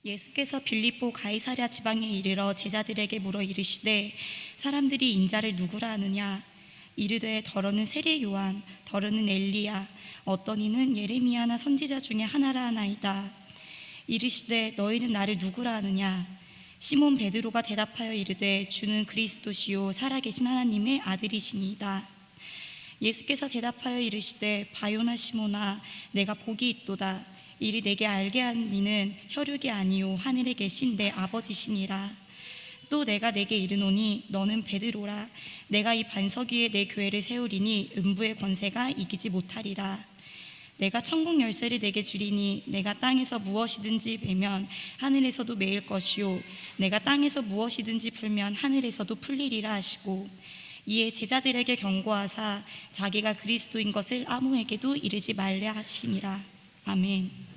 예수께서 빌립보 가이사랴 지방에 이르러 제자들에게 물어 이르시되 사람들이 인자를 누구라 하느냐? 이르되 더러는 세례 요한, 더러는 엘리야, 어떤 이는 예레미야나 선지자 중에 하나라 하나이다. 이르시되 너희는 나를 누구라 하느냐? 시몬 베드로가 대답하여 이르되 주는 그리스도시요 살아계신 하나님의 아들이시니이다. 예수께서 대답하여 이르시되 바요나 시몬아, 내가 복이 있도다. 이를 내게 알게 한 이는 혈육이 아니요 하늘에 계신 내 아버지시니라. 또 내가 내게 이르노니 너는 베드로라. 내가 이 반석 위에 내 교회를 세우리니 음부의 권세가 이기지 못하리라. 내가 천국 열쇠를 내게 주리니 내가 땅에서 무엇이든지 베면 하늘에서도 메일 것이요 내가 땅에서 무엇이든지 풀면 하늘에서도 풀리리라 하시고, 이에 제자들에게 경고하사 자기가 그리스도인 것을 아무에게도 이르지 말라 하시니라. 아멘.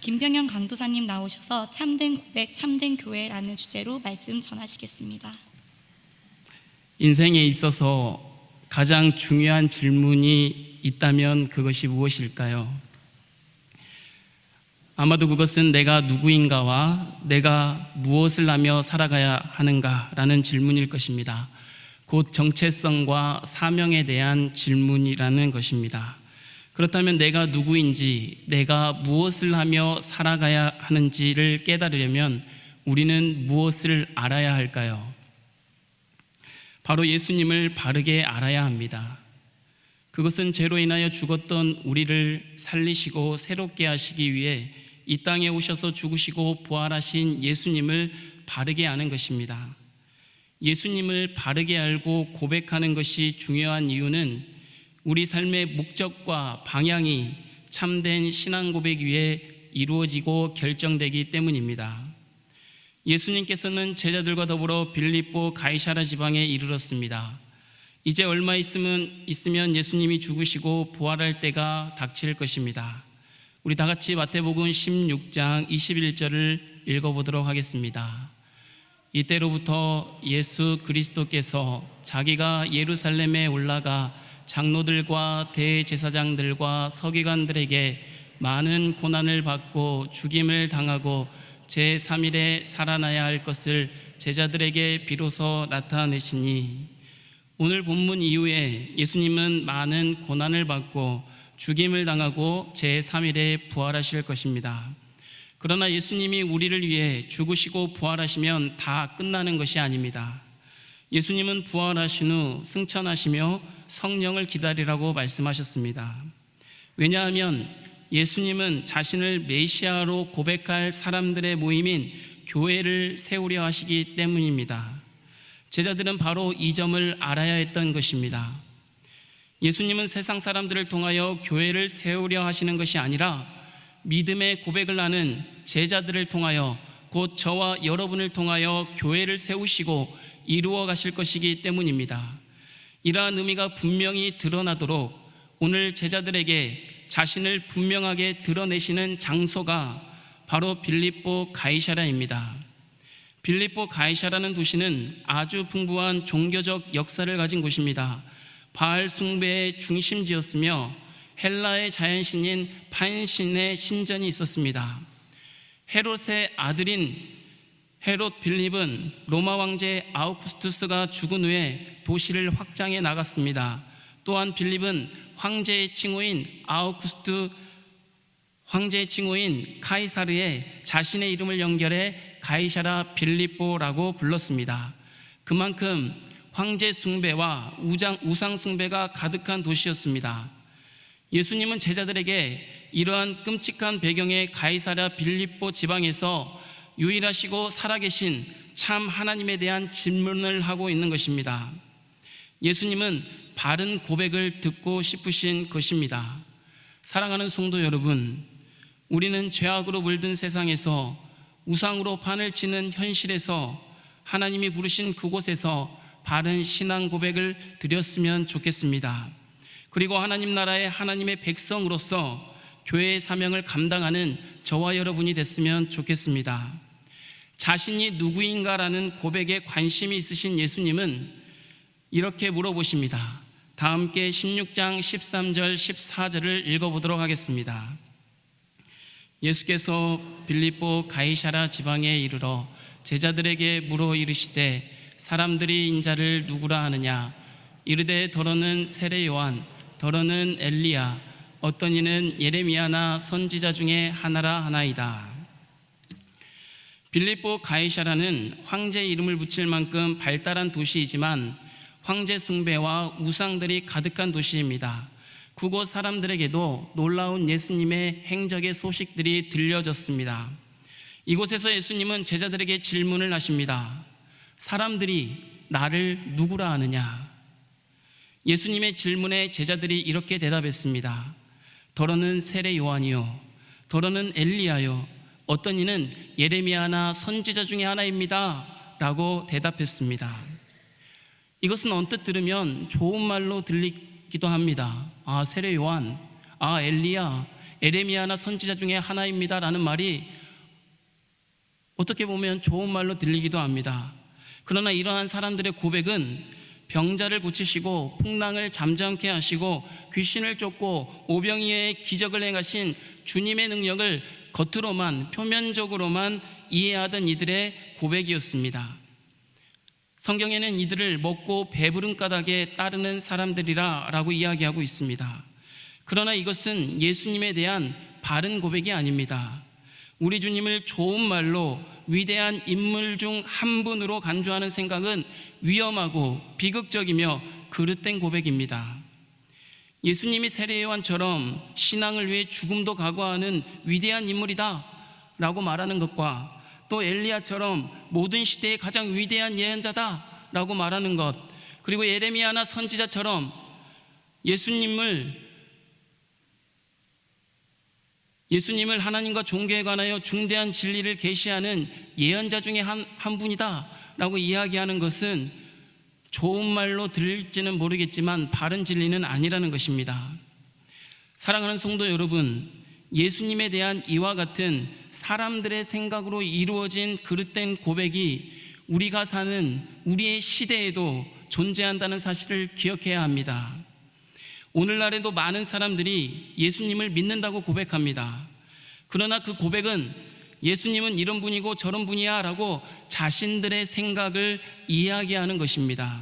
김병현 강도사님 나오셔서 참된 고백, 참된 교회라는 주제로 말씀 전하시겠습니다. 인생에 있어서 가장 중요한 질문이 있다면 그것이 무엇일까요? 아마도 그것은 내가 누구인가와 내가 무엇을 하며 살아가야 하는가라는 질문일 것입니다. 곧 정체성과 사명에 대한 질문이라는 것입니다. 그렇다면 내가 누구인지, 내가 무엇을 하며 살아가야 하는지를 깨달으려면 우리는 무엇을 알아야 할까요? 바로 예수님을 바르게 알아야 합니다. 그것은 죄로 인하여 죽었던 우리를 살리시고 새롭게 하시기 위해 이 땅에 오셔서 죽으시고 부활하신 예수님을 바르게 아는 것입니다. 예수님을 바르게 알고 고백하는 것이 중요한 이유는 우리 삶의 목적과 방향이 참된 신앙 고백 위에 이루어지고 결정되기 때문입니다. 예수님께서는 제자들과 더불어 빌립보 가이사랴 지방에 이르렀습니다. 이제 얼마 있으면 예수님이 죽으시고 부활할 때가 닥칠 것입니다. 우리 다 같이 마태복음 16장 21절을 읽어보도록 하겠습니다. 이때로부터 예수 그리스도께서 자기가 예루살렘에 올라가 장로들과 대제사장들과 서기관들에게 많은 고난을 받고 죽임을 당하고 제3일에 살아나야 할 것을 제자들에게 비로소 나타내시니, 오늘 본문 이후에 예수님은 많은 고난을 받고 죽임을 당하고 제3일에 부활하실 것입니다. 그러나 예수님이 우리를 위해 죽으시고 부활하시면 다 끝나는 것이 아닙니다. 예수님은 부활하신 후 승천하시며 성령을 기다리라고 말씀하셨습니다. 왜냐하면 예수님은 자신을 메시아로 고백할 사람들의 모임인 교회를 세우려 하시기 때문입니다. 제자들은 바로 이 점을 알아야 했던 것입니다. 예수님은 세상 사람들을 통하여 교회를 세우려 하시는 것이 아니라 믿음의 고백을 하는 제자들을 통하여, 곧 저와 여러분을 통하여 교회를 세우시고 이루어 가실 것이기 때문입니다. 이러한 의미가 분명히 드러나도록 오늘 제자들에게 자신을 분명하게 드러내시는 장소가 바로 빌립보 가이사랴입니다. 빌립보 가이사랴라는 도시는 아주 풍부한 종교적 역사를 가진 곳입니다. 바알 숭배의 중심지였으며 헬라의 자연신인 판신의 신전이 있었습니다. 헤롯의 아들인 헤롯 빌립은 로마 황제 아우구스투스가 죽은 후에 도시를 확장해 나갔습니다. 또한 빌립은 황제의 칭호인 카이사르에 자신의 이름을 연결해 가이사랴 빌립보라고 불렀습니다. 그만큼 황제 숭배와 우상 숭배가 가득한 도시였습니다. 예수님은 제자들에게 이러한 끔찍한 배경의 가이사랴 빌립보 지방에서 유일하시고 살아계신 참 하나님에 대한 질문을 하고 있는 것입니다. 예수님은 바른 고백을 듣고 싶으신 것입니다. 사랑하는 성도 여러분, 우리는 죄악으로 물든 세상에서, 우상으로 판을 치는 현실에서 하나님이 부르신 그곳에서 바른 신앙 고백을 드렸으면 좋겠습니다. 그리고 하나님 나라의 하나님의 백성으로서 교회의 사명을 감당하는 저와 여러분이 됐으면 좋겠습니다. 자신이 누구인가라는 고백에 관심이 있으신 예수님은 이렇게 물어보십니다. 다 함께 16장 13절 14절을 읽어보도록 하겠습니다. 예수께서 빌립보 가이사랴 지방에 이르러 제자들에게 물어 이르시되 사람들이 인자를 누구라 하느냐? 이르되 더러는 세례 요한, 더러는 엘리야, 어떤 이는 예레미야나 선지자 중에 하나라 하나이다. 빌립보 가이사랴는 황제 이름을 붙일 만큼 발달한 도시이지만 황제 숭배와 우상들이 가득한 도시입니다. 그곳 사람들에게도 놀라운 예수님의 행적의 소식들이 들려졌습니다. 이곳에서 예수님은 제자들에게 질문을 하십니다. 사람들이 나를 누구라 하느냐? 예수님의 질문에 제자들이 이렇게 대답했습니다. 더러는 세례 요한이요, 더러는 엘리야요, 어떤 이는 예레미야나 선지자 중에 하나입니다 라고 대답했습니다. 이것은 언뜻 들으면 좋은 말로 들리기도 합니다. 세례 요한, 엘리야, 예레미야나 선지자 중에 하나입니다 라는 말이 어떻게 보면 좋은 말로 들리기도 합니다. 그러나 이러한 사람들의 고백은 병자를 고치시고 풍랑을 잠잠케 하시고 귀신을 쫓고 오병이어의 기적을 행하신 주님의 능력을 겉으로만, 표면적으로만 이해하던 이들의 고백이었습니다. 성경에는 이들을 먹고 배부른 까닭에 따르는 사람들이라 라고 이야기하고 있습니다. 그러나 이것은 예수님에 대한 바른 고백이 아닙니다. 우리 주님을 좋은 말로 위대한 인물 중 한 분으로 간주하는 생각은 위험하고 비극적이며 그릇된 고백입니다. 예수님이 세례 요한처럼 신앙을 위해 죽음도 각오하는 위대한 인물이다 라고 말하는 것과 또 엘리야처럼 모든 시대의 가장 위대한 예언자다 라고 말하는 것, 그리고 예레미야나 선지자처럼 예수님을 하나님과 종교에 관하여 중대한 진리를 계시하는 예언자 중에 한 분이다 라고 이야기하는 것은 좋은 말로 들릴지는 모르겠지만 바른 진리는 아니라는 것입니다. 사랑하는 성도 여러분, 예수님에 대한 이와 같은 사람들의 생각으로 이루어진 그릇된 고백이 우리가 사는 우리의 시대에도 존재한다는 사실을 기억해야 합니다. 오늘날에도 많은 사람들이 예수님을 믿는다고 고백합니다. 그러나 그 고백은 예수님은 이런 분이고 저런 분이야 라고 자신들의 생각을 이야기하는 것입니다.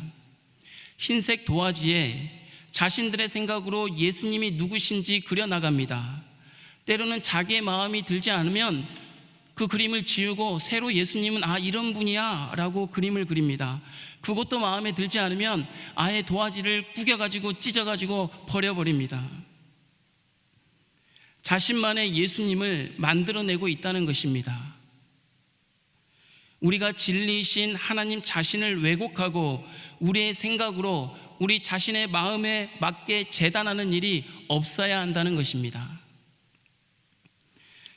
흰색 도화지에 자신들의 생각으로 예수님이 누구신지 그려나갑니다. 때로는 자기의 마음이 들지 않으면 그 그림을 지우고 새로 예수님은 이런 분이야 라고 그림을 그립니다. 그것도 마음에 들지 않으면 아예 도화지를 구겨가지고 찢어가지고 버려버립니다. 자신만의 예수님을 만들어내고 있다는 것입니다. 우리가 진리이신 하나님 자신을 왜곡하고 우리의 생각으로 우리 자신의 마음에 맞게 재단하는 일이 없어야 한다는 것입니다.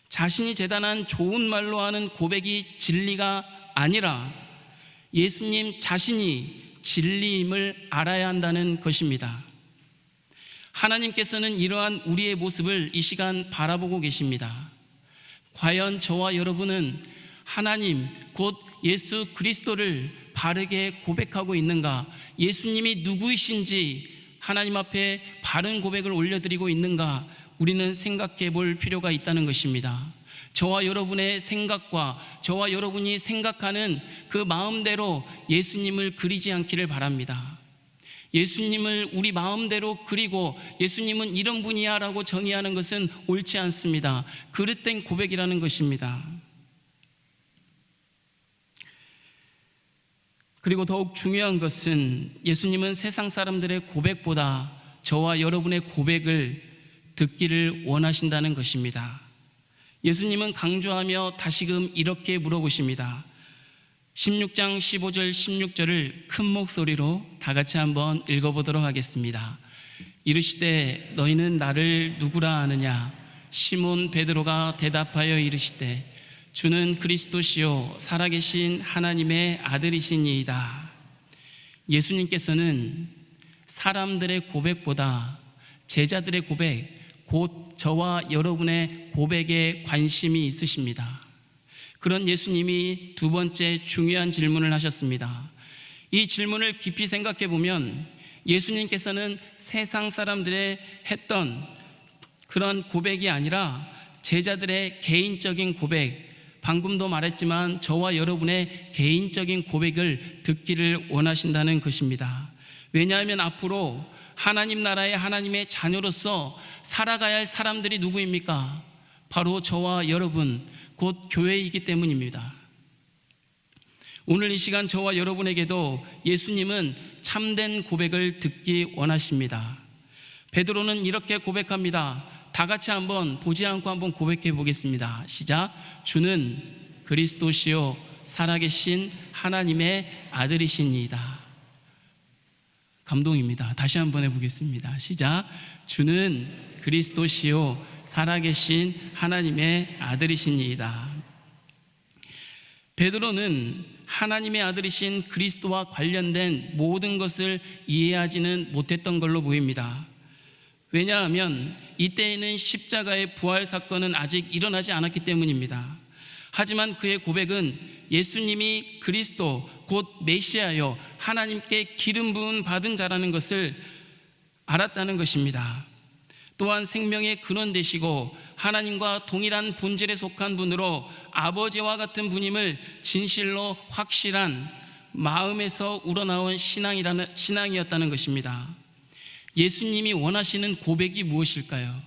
자신이 재단한 좋은 말로 하는 고백이 진리가 아니라 예수님 자신이 진리임을 알아야 한다는 것입니다. 하나님께서는 이러한 우리의 모습을 이 시간 바라보고 계십니다. 과연 저와 여러분은 하나님 곧 예수 그리스도를 바르게 고백하고 있는가? 예수님이 누구이신지 하나님 앞에 바른 고백을 올려드리고 있는가? 우리는 생각해 볼 필요가 있다는 것입니다. 저와 여러분의 생각과 저와 여러분이 생각하는 그 마음대로 예수님을 그리지 않기를 바랍니다. 예수님을 우리 마음대로 그리고 예수님은 이런 분이야 라고 정의하는 것은 옳지 않습니다. 그릇된 고백이라는 것입니다. 그리고 더욱 중요한 것은 예수님은 세상 사람들의 고백보다 저와 여러분의 고백을 듣기를 원하신다는 것입니다. 예수님은 강조하며 다시금 이렇게 물어보십니다. 16장 15절 16절을 큰 목소리로 다 같이 한번 읽어보도록 하겠습니다. 이르시되 너희는 나를 누구라 하느냐? 시몬 베드로가 대답하여 이르시되 주는 그리스도시요 살아계신 하나님의 아들이시니이다. 예수님께서는 사람들의 고백보다 제자들의 고백, 곧 저와 여러분의 고백에 관심이 있으십니다. 그런 예수님이 두 번째 중요한 질문을 하셨습니다. 이 질문을 깊이 생각해 보면 예수님께서는 세상 사람들의 했던 그런 고백이 아니라 제자들의 개인적인 고백, 방금도 말했지만 저와 여러분의 개인적인 고백을 듣기를 원하신다는 것입니다. 왜냐하면 앞으로 하나님 나라의 하나님의 자녀로서 살아가야 할 사람들이 누구입니까? 바로 저와 여러분, 곧 교회이기 때문입니다. 오늘 이 시간 저와 여러분에게도 예수님은 참된 고백을 듣기 원하십니다. 베드로는 이렇게 고백합니다. 다 같이 한번 보지 않고 한번 고백해 보겠습니다. 시작. 주는 그리스도시요 살아계신 하나님의 아들이시니이다. 감동입니다. 다시 한번 해보겠습니다. 시작. 주는 그리스도시요 살아계신 하나님의 아들이시니이다. 베드로는 하나님의 아들이신 그리스도와 관련된 모든 것을 이해하지는 못했던 걸로 보입니다. 왜냐하면 이때에는 십자가의 부활 사건은 아직 일어나지 않았기 때문입니다. 하지만 그의 고백은 예수님이 그리스도 곧 메시아여 하나님께 기름 부음 받은 자라는 것을 알았다는 것입니다. 또한 생명의 근원 되시고 하나님과 동일한 본질에 속한 분으로 아버지와 같은 분임을 진실로 확실한 마음에서 우러나온 신앙이었다는 것입니다. 예수님이 원하시는 고백이 무엇일까요?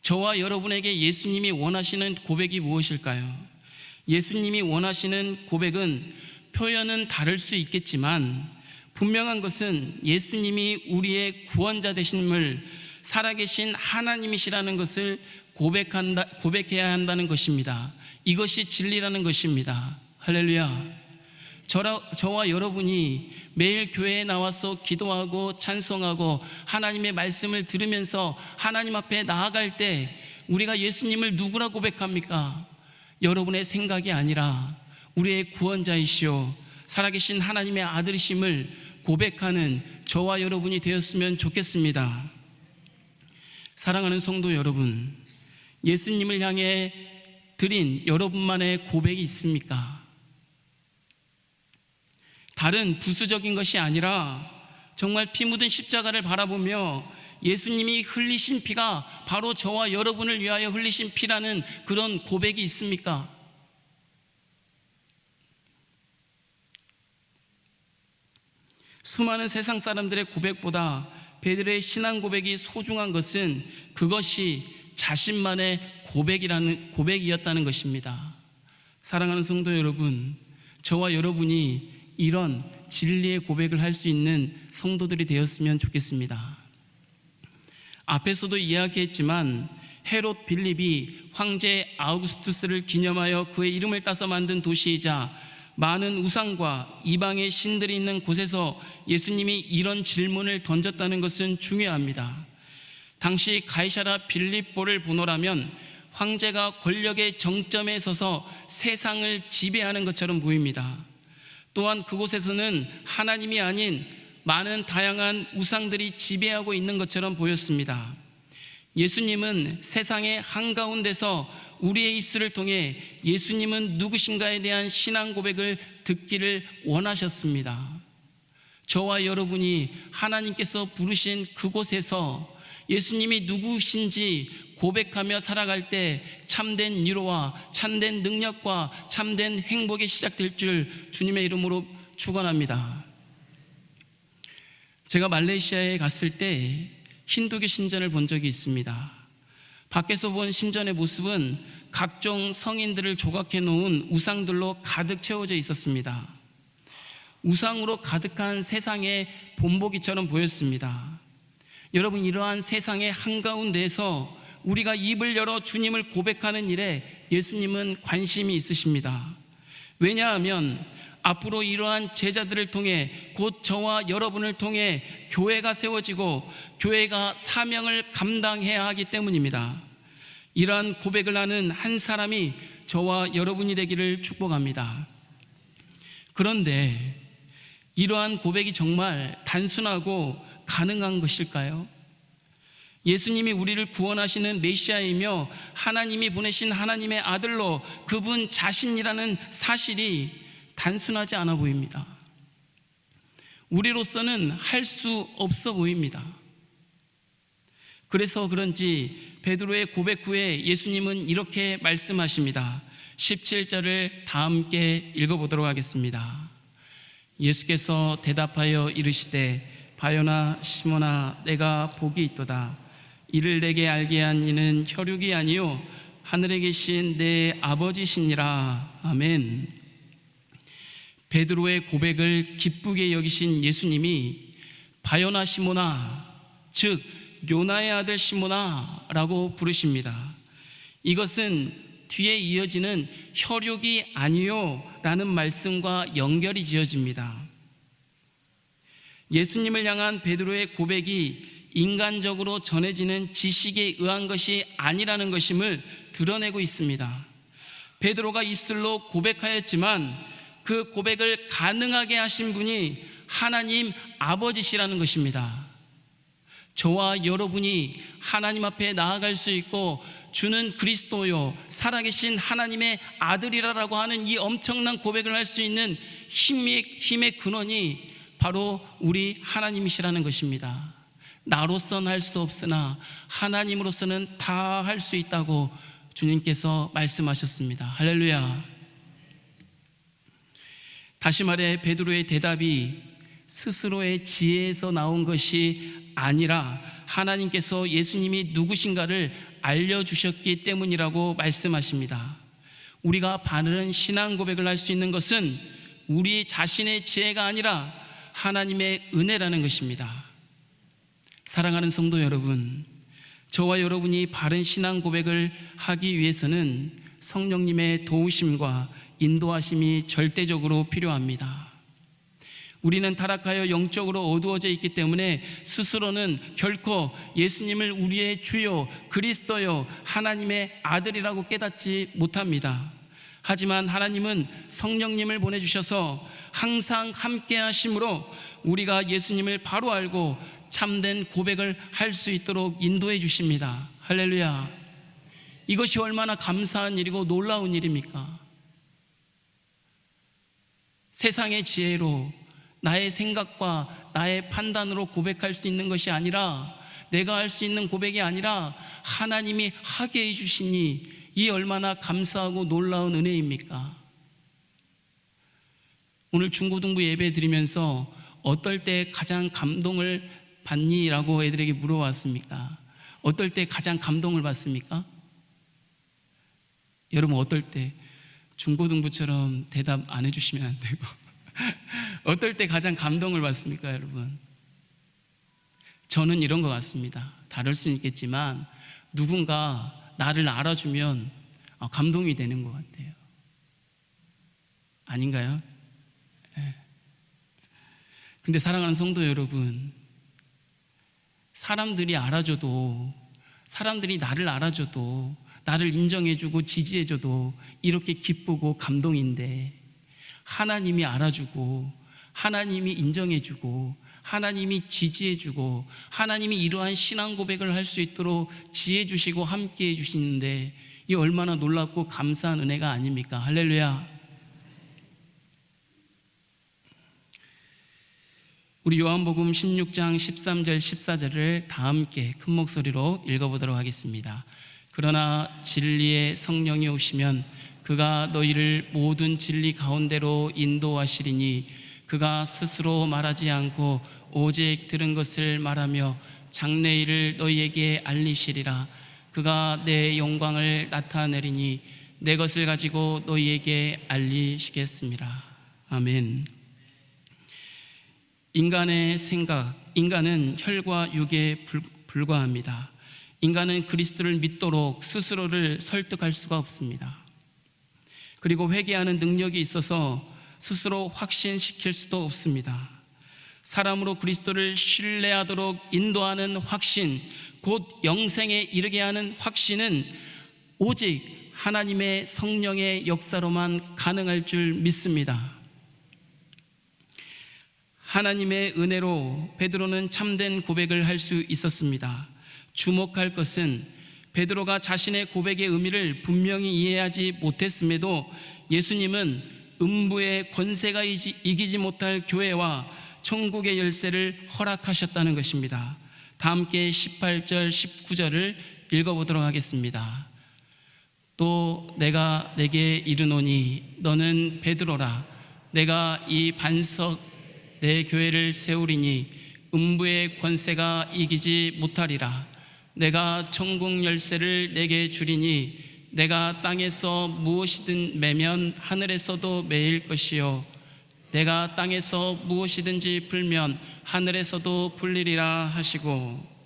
저와 여러분에게 예수님이 원하시는 고백이 무엇일까요? 예수님이 원하시는 고백은 표현은 다를 수 있겠지만 분명한 것은 예수님이 우리의 구원자 되심을 살아계신 하나님이시라는 것을 고백해야 한다는 것입니다. 이것이 진리라는 것입니다. 할렐루야. 저와 여러분이 매일 교회에 나와서 기도하고 찬송하고 하나님의 말씀을 들으면서 하나님 앞에 나아갈 때 우리가 예수님을 누구라 고백합니까? 여러분의 생각이 아니라 우리의 구원자이시오 살아계신 하나님의 아들이심을 고백하는 저와 여러분이 되었으면 좋겠습니다. 사랑하는 성도 여러분, 예수님을 향해 드린 여러분만의 고백이 있습니까? 다른 부수적인 것이 아니라 정말 피 묻은 십자가를 바라보며 예수님이 흘리신 피가 바로 저와 여러분을 위하여 흘리신 피라는 그런 고백이 있습니까? 수많은 세상 사람들의 고백보다 베드로의 신앙 고백이 소중한 것은 그것이 자신만의 고백이었다는 것입니다. 사랑하는 성도 여러분, 저와 여러분이 이런 진리의 고백을 할 수 있는 성도들이 되었으면 좋겠습니다. 앞에서도 이야기했지만 헤롯 빌립이 황제 아우구스투스를 기념하여 그의 이름을 따서 만든 도시이자 많은 우상과 이방의 신들이 있는 곳에서 예수님이 이런 질문을 던졌다는 것은 중요합니다. 당시 가이사랴 빌립보를 보노라면 황제가 권력의 정점에 서서 세상을 지배하는 것처럼 보입니다. 또한 그곳에서는 하나님이 아닌 많은 다양한 우상들이 지배하고 있는 것처럼 보였습니다. 예수님은 세상의 한가운데서 우리의 입술을 통해 예수님은 누구신가에 대한 신앙 고백을 듣기를 원하셨습니다. 저와 여러분이 하나님께서 부르신 그곳에서 예수님이 누구신지 고백하며 살아갈 때 참된 위로와 참된 능력과 참된 행복이 시작될 줄 주님의 이름으로 축원합니다. 제가 말레이시아에 갔을 때 힌두교 신전을 본 적이 있습니다. 밖에서 본 신전의 모습은 각종 성인들을 조각해 놓은 우상들로 가득 채워져 있었습니다. 우상으로 가득한 세상의 본보기처럼 보였습니다. 여러분, 이러한 세상의 한가운데에서 우리가 입을 열어 주님을 고백하는 일에 예수님은 관심이 있으십니다. 왜냐하면 앞으로 이러한 제자들을 통해 곧 저와 여러분을 통해 교회가 세워지고 교회가 사명을 감당해야 하기 때문입니다. 이러한 고백을 하는 한 사람이 저와 여러분이 되기를 축복합니다. 그런데 이러한 고백이 정말 단순하고 가능한 것일까요? 예수님이 우리를 구원하시는 메시아이며 하나님이 보내신 하나님의 아들로 그분 자신이라는 사실이 단순하지 않아 보입니다. 우리로서는 할 수 없어 보입니다. 그래서 그런지 베드로의 고백 후에 예수님은 이렇게 말씀하십니다. 17절을 다 함께 읽어보도록 하겠습니다. 예수께서 대답하여 이르시되 바요나 시몬아 내가 복이 있도다. 이를 내게 알게 한 이는 혈육이 아니요 하늘에 계신 내 아버지시니라. 아멘. 베드로의 고백을 기쁘게 여기신 예수님이 바요나 시몬아, 즉 요나의 아들 시몬아 라고 부르십니다. 이것은 뒤에 이어지는 혈육이 아니요 라는 말씀과 연결이 지어집니다. 예수님을 향한 베드로의 고백이 인간적으로 전해지는 지식에 의한 것이 아니라는 것임을 드러내고 있습니다. 베드로가 입술로 고백하였지만 그 고백을 가능하게 하신 분이 하나님 아버지시라는 것입니다. 저와 여러분이 하나님 앞에 나아갈 수 있고 주는 그리스도요 살아계신 하나님의 아들이라고 하는 이 엄청난 고백을 할 수 있는 힘의 근원이 바로 우리 하나님이시라는 것입니다. 나로서는 할 수 없으나 하나님으로서는 다 할 수 있다고 주님께서 말씀하셨습니다. 할렐루야. 다시 말해 베드로의 대답이 스스로의 지혜에서 나온 것이 아니라 하나님께서 예수님이 누구신가를 알려주셨기 때문이라고 말씀하십니다. 우리가 바른 신앙 고백을 할 수 있는 것은 우리 자신의 지혜가 아니라 하나님의 은혜라는 것입니다. 사랑하는 성도 여러분, 저와 여러분이 바른 신앙 고백을 하기 위해서는 성령님의 도우심과 인도하심이 절대적으로 필요합니다. 우리는 타락하여 영적으로 어두워져 있기 때문에 스스로는 결코 예수님을 우리의 주요 그리스도요 하나님의 아들이라고 깨닫지 못합니다. 하지만 하나님은 성령님을 보내주셔서 항상 함께 하심으로 우리가 예수님을 바로 알고 참된 고백을 할 수 있도록 인도해 주십니다. 할렐루야. 이것이 얼마나 감사한 일이고 놀라운 일입니까? 세상의 지혜로 나의 생각과 나의 판단으로 고백할 수 있는 것이 아니라, 내가 할 수 있는 고백이 아니라 하나님이 하게 해주시니 이 얼마나 감사하고 놀라운 은혜입니까? 오늘 중고등부 예배 드리면서 어떨 때 가장 감동을 받니? 라고 애들에게 물어봤습니까? 어떨 때 가장 감동을 받습니까? 여러분 어떨 때? 중고등부처럼 대답 안 해주시면 안 되고 어떨 때 가장 감동을 받습니까, 여러분? 저는 이런 것 같습니다. 다를 수는 있겠지만 누군가 나를 알아주면 감동이 되는 것 같아요. 아닌가요? 네. 근데 사랑하는 성도 여러분, 사람들이 알아줘도, 사람들이 나를 알아줘도, 나를 인정해주고 지지해줘도 이렇게 기쁘고 감동인데, 하나님이 알아주고 하나님이 인정해주고 하나님이 지지해주고 하나님이 이러한 신앙 고백을 할 수 있도록 지혜주시고 함께해 주시는데 이 얼마나 놀랍고 감사한 은혜가 아닙니까? 할렐루야. 우리 요한복음 16장 13절 14절을 다 함께 큰 목소리로 읽어보도록 하겠습니다. 그러나 진리의 성령이 오시면 그가 너희를 모든 진리 가운데로 인도하시리니 그가 스스로 말하지 않고 오직 들은 것을 말하며 장래일을 너희에게 알리시리라. 그가 내 영광을 나타내리니 내 것을 가지고 너희에게 알리시겠습니다. 아멘. 인간의 생각, 인간은 혈과 육에 불과합니다. 인간은 그리스도를 믿도록 스스로를 설득할 수가 없습니다. 그리고 회개하는 능력이 있어서 스스로 확신시킬 수도 없습니다. 사람으로 그리스도를 신뢰하도록 인도하는 확신, 곧 영생에 이르게 하는 확신은 오직 하나님의 성령의 역사로만 가능할 줄 믿습니다. 하나님의 은혜로 베드로는 참된 고백을 할 수 있었습니다. 주목할 것은 베드로가 자신의 고백의 의미를 분명히 이해하지 못했음에도 예수님은 음부의 권세가 이기지 못할 교회와 천국의 열쇠를 허락하셨다는 것입니다. 다 함께 18절 19절을 읽어보도록 하겠습니다. 또 내가 내게 이르노니 너는 베드로라. 내가 이 반석 내 교회를 세우리니 음부의 권세가 이기지 못하리라. 내가 천국 열쇠를 내게 주리니 내가 땅에서 무엇이든 매면 하늘에서도 매일 것이요 내가 땅에서 무엇이든지 풀면 하늘에서도 풀리리라 하시고,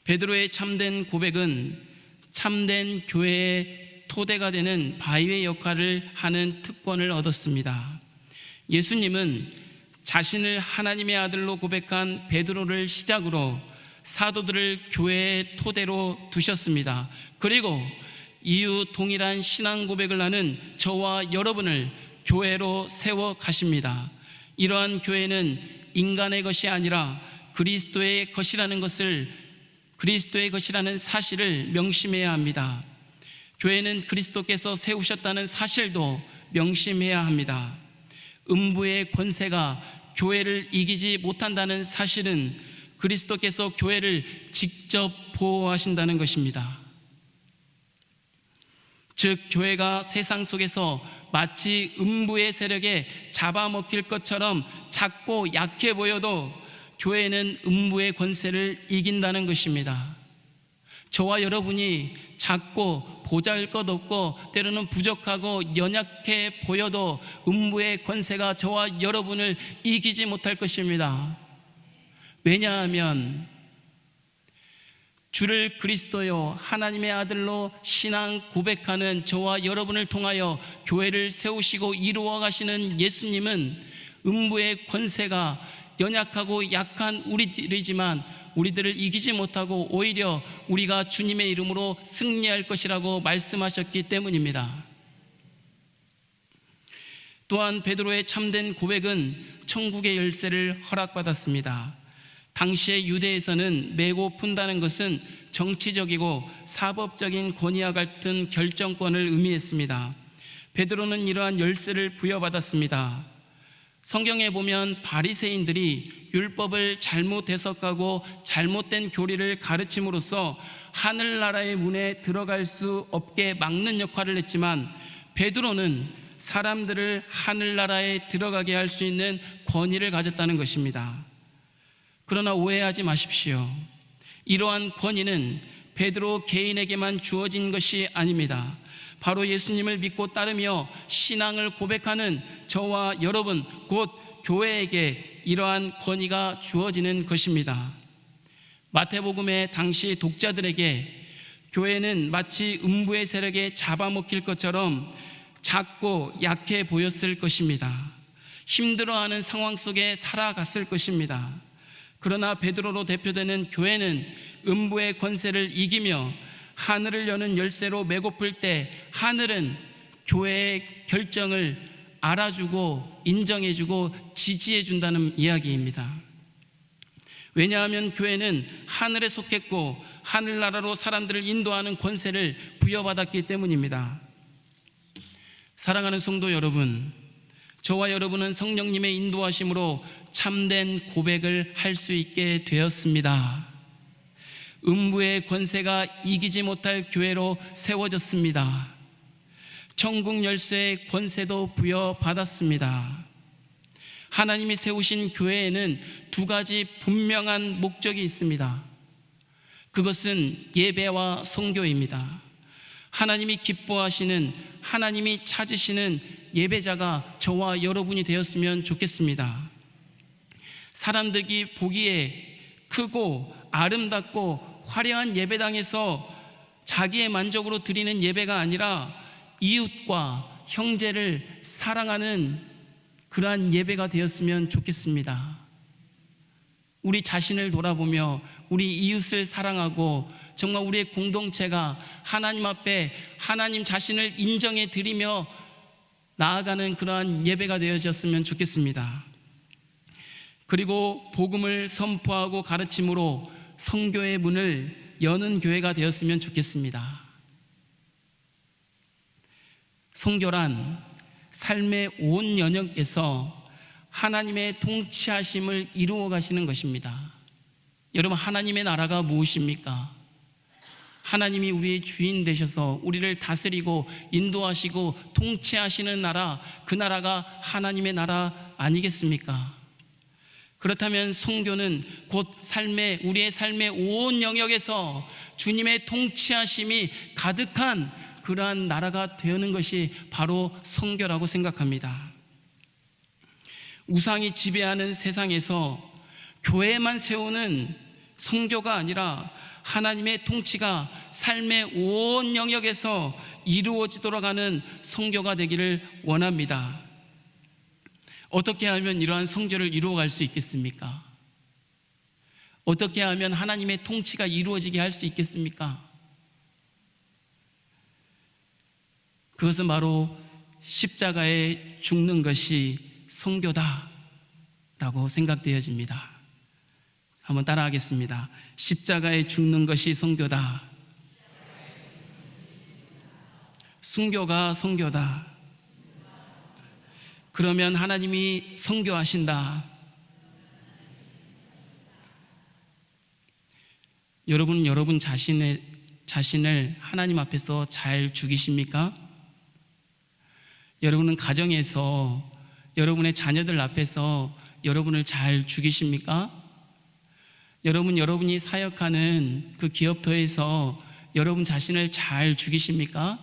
베드로의 참된 고백은 참된 교회의 토대가 되는 바위의 역할을 하는 특권을 얻었습니다. 예수님은 자신을 하나님의 아들로 고백한 베드로를 시작으로 사도들을 교회의 토대로 두셨습니다. 그리고 이후 동일한 신앙 고백을 하는 저와 여러분을 교회로 세워 가십니다. 이러한 교회는 인간의 것이 아니라 그리스도의 것이라는 사실을 명심해야 합니다. 교회는 그리스도께서 세우셨다는 사실도 명심해야 합니다. 음부의 권세가 교회를 이기지 못한다는 사실은 그리스도께서 교회를 직접 보호하신다는 것입니다. 즉 교회가 세상 속에서 마치 음부의 세력에 잡아먹힐 것처럼 작고 약해 보여도 교회는 음부의 권세를 이긴다는 것입니다. 저와 여러분이 작고 보잘것없고 때로는 부족하고 연약해 보여도 음부의 권세가 저와 여러분을 이기지 못할 것입니다. 왜냐하면 주를 그리스도요 하나님의 아들로 신앙 고백하는 저와 여러분을 통하여 교회를 세우시고 이루어 가시는 예수님은 음부의 권세가 연약하고 약한 우리들이지만 우리들을 이기지 못하고 오히려 우리가 주님의 이름으로 승리할 것이라고 말씀하셨기 때문입니다. 또한 베드로의 참된 고백은 천국의 열쇠를 허락받았습니다. 당시의 유대에서는 메고 푼다는 것은 정치적이고 사법적인 권위와 같은 결정권을 의미했습니다. 베드로는 이러한 열쇠를 부여받았습니다. 성경에 보면 바리새인들이 율법을 잘못 해석하고 잘못된 교리를 가르침으로써 하늘나라의 문에 들어갈 수 없게 막는 역할을 했지만, 베드로는 사람들을 하늘나라에 들어가게 할 수 있는 권위를 가졌다는 것입니다. 그러나 오해하지 마십시오. 이러한 권위는 베드로 개인에게만 주어진 것이 아닙니다. 바로 예수님을 믿고 따르며 신앙을 고백하는 저와 여러분, 곧 교회에게 이러한 권위가 주어지는 것입니다. 마태복음의 당시 독자들에게 교회는 마치 음부의 세력에 잡아먹힐 것처럼 작고 약해 보였을 것입니다. 힘들어하는 상황 속에 살아갔을 것입니다. 그러나 베드로로 대표되는 교회는 음부의 권세를 이기며 하늘을 여는 열쇠로 메고플 때 하늘은 교회의 결정을 알아주고 인정해주고 지지해준다는 이야기입니다. 왜냐하면 교회는 하늘에 속했고 하늘나라로 사람들을 인도하는 권세를 부여받았기 때문입니다. 사랑하는 성도 여러분, 저와 여러분은 성령님의 인도하심으로 참된 고백을 할 수 있게 되었습니다. 음부의 권세가 이기지 못할 교회로 세워졌습니다. 천국 열쇠의 권세도 부여받았습니다. 하나님이 세우신 교회에는 두 가지 분명한 목적이 있습니다. 그것은 예배와 선교입니다. 하나님이 기뻐하시는, 하나님이 찾으시는 예배자가 저와 여러분이 되었으면 좋겠습니다. 사람들이 보기에 크고 아름답고 화려한 예배당에서 자기의 만족으로 드리는 예배가 아니라 이웃과 형제를 사랑하는 그러한 예배가 되었으면 좋겠습니다. 우리 자신을 돌아보며 우리 이웃을 사랑하고 정말 우리의 공동체가 하나님 앞에 하나님 자신을 인정해 드리며 나아가는 그러한 예배가 되어졌으면 좋겠습니다. 그리고 복음을 선포하고 가르침으로 선교의 문을 여는 교회가 되었으면 좋겠습니다. 선교란 삶의 온 영역에서 하나님의 통치하심을 이루어 가시는 것입니다. 여러분, 하나님의 나라가 무엇입니까? 하나님이 우리의 주인 되셔서 우리를 다스리고 인도하시고 통치하시는 나라, 그 나라가 하나님의 나라 아니겠습니까? 그렇다면 성교는 곧 우리의 삶의 온 영역에서 주님의 통치하심이 가득한 그러한 나라가 되는 것이 바로 성교라고 생각합니다. 우상이 지배하는 세상에서 교회만 세우는 성교가 아니라 하나님의 통치가 삶의 온 영역에서 이루어지도록 하는 성교가 되기를 원합니다. 어떻게 하면 이러한 성교를 이루어갈 수 있겠습니까? 어떻게 하면 하나님의 통치가 이루어지게 할 수 있겠습니까? 그것은 바로 십자가에 죽는 것이 성교다라고 생각되어집니다. 한번 따라하겠습니다. 십자가에 죽는 것이 성교다. 순교가 성교다. 그러면 하나님이 성교하신다. 여러분은 여러분 자신을 하나님 앞에서 잘 죽이십니까? 여러분은 가정에서 여러분의 자녀들 앞에서 여러분을 잘 죽이십니까? 여러분이 사역하는 그 기업터에서 여러분 자신을 잘 죽이십니까?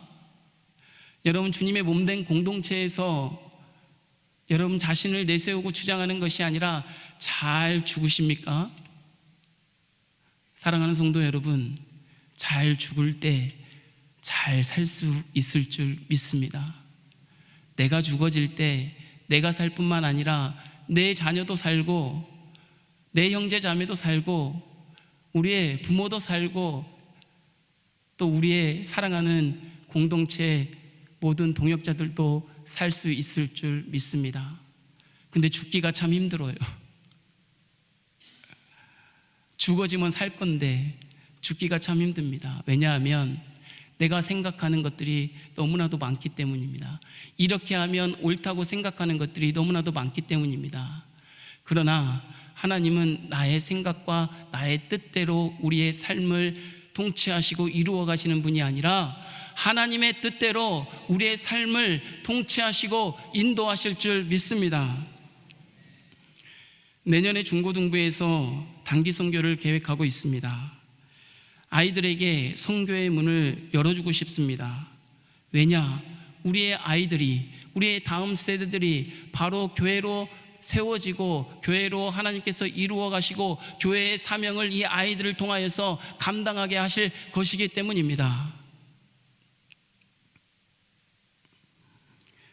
여러분 주님의 몸된 공동체에서 여러분 자신을 내세우고 주장하는 것이 아니라 잘 죽으십니까? 사랑하는 성도 여러분, 잘 죽을 때 잘 살 수 있을 줄 믿습니다. 내가 죽어질 때 내가 살 뿐만 아니라 내 자녀도 살고 내 형제 자매도 살고 우리의 부모도 살고 또 우리의 사랑하는 공동체 모든 동역자들도 살 수 있을 줄 믿습니다. 근데 죽기가 참 힘들어요. 죽어지면 살 건데 죽기가 참 힘듭니다. 왜냐하면 내가 생각하는 것들이 너무나도 많기 때문입니다. 이렇게 하면 옳다고 생각하는 것들이 너무나도 많기 때문입니다. 그러나 하나님은 나의 생각과 나의 뜻대로 우리의 삶을 통치하시고 이루어 가시는 분이 아니라 하나님의 뜻대로 우리의 삶을 통치하시고 인도하실 줄 믿습니다. 내년에 중고등부에서 단기 선교를 계획하고 있습니다. 아이들에게 선교의 문을 열어주고 싶습니다. 왜냐? 우리의 아이들이, 우리의 다음 세대들이 바로 교회로 세워지고 교회로 하나님께서 이루어 가시고 교회의 사명을 이 아이들을 통하여서 감당하게 하실 것이기 때문입니다.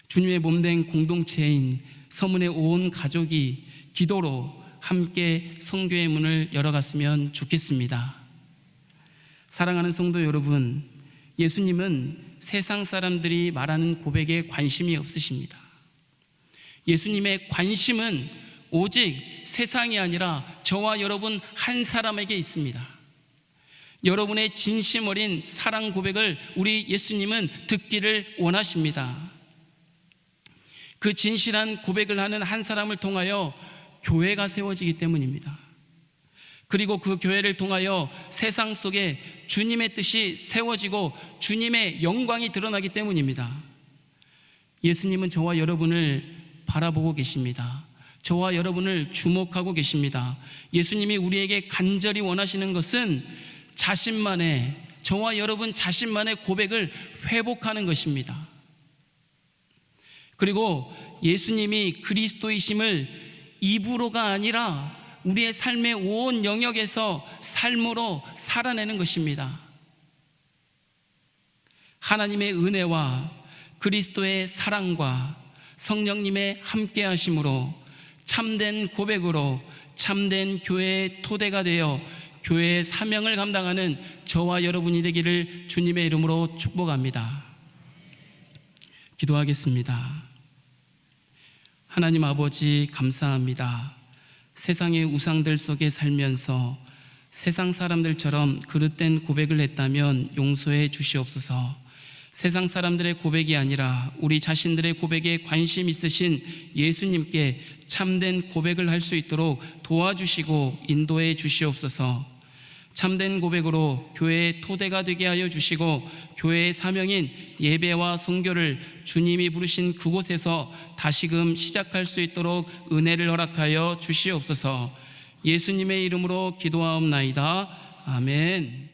주님의 몸된 공동체인 서문의 온 가족이 기도로 함께 선교의 문을 열어갔으면 좋겠습니다. 사랑하는 성도 여러분, 예수님은 세상 사람들이 말하는 고백에 관심이 없으십니다. 예수님의 관심은 오직 세상이 아니라 저와 여러분 한 사람에게 있습니다. 여러분의 진심 어린 사랑 고백을 우리 예수님은 듣기를 원하십니다. 그 진실한 고백을 하는 한 사람을 통하여 교회가 세워지기 때문입니다. 그리고 그 교회를 통하여 세상 속에 주님의 뜻이 세워지고 주님의 영광이 드러나기 때문입니다. 예수님은 저와 여러분을 바라보고 계십니다. 저와 여러분을 주목하고 계십니다. 예수님이 우리에게 간절히 원하시는 것은 자신만의, 저와 여러분 자신만의 고백을 회복하는 것입니다. 그리고 예수님이 그리스도이심을 입으로가 아니라 우리의 삶의 온 영역에서 삶으로 살아내는 것입니다. 하나님의 은혜와 그리스도의 사랑과 성령님의 함께하심으로 참된 고백으로 참된 교회의 토대가 되어 교회의 사명을 감당하는 저와 여러분이 되기를 주님의 이름으로 축복합니다. 기도하겠습니다. 하나님 아버지, 감사합니다. 세상의 우상들 속에 살면서 세상 사람들처럼 그릇된 고백을 했다면 용서해 주시옵소서. 세상 사람들의 고백이 아니라 우리 자신들의 고백에 관심 있으신 예수님께 참된 고백을 할 수 있도록 도와주시고 인도해 주시옵소서. 참된 고백으로 교회의 토대가 되게 하여 주시고 교회의 사명인 예배와 선교를 주님이 부르신 그곳에서 다시금 시작할 수 있도록 은혜를 허락하여 주시옵소서. 예수님의 이름으로 기도하옵나이다. 아멘.